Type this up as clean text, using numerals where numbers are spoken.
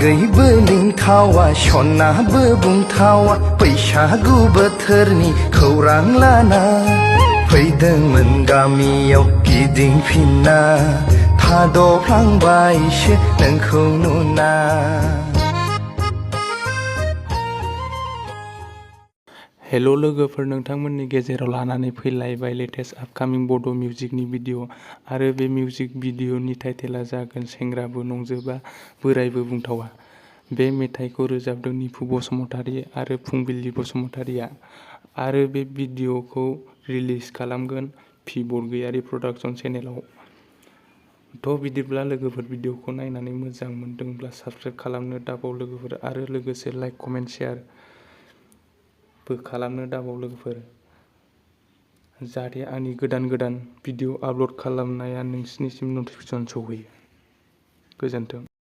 मागैबो लिंथावा सनाबो बुंथावा बैसागु बोथोरनि खौरां लाना फैदोंमोन गामियाव गिदिंफिनना थाद'फ्लांबायसो नोंखौ नुना। हेलो लोगोफोर, नोंथांमोननि गेजेराव लानानै फैलायबाय लेटेस्ट आपकामिं बड' मिउजिकनि भिडिअ आरो बे मिउजिक भिडिअनि टाइटेला जागोन सेंग्राबो नंजोबा बोरायबो बुंथावा। बे मेथाइखौ रोजाबदों निफु बसुमतारी आरो फुंबिलि बसुमतारीआ आरो बे भिडिअखौ रिलिज खालामगोन पि बरगयारी प्रडाक्शन चेनेलाव। बिदिब्ला लोगोफोर, भिडिअखौ नायनानै मोजां मोनदोंब्ला साबस्क्राइब खालामनो दाबाव लोगोफोर आरो लोगोसे लाइक कमेन्ट शेयार बो खालामनो दाबाव लोगोफोर, जाहाथे आंनि गोदान भिडिअ आपल'ड खालामनाया नोंसिनिसिम नटिफिकेसन सौहैयो। गोजोन्थों।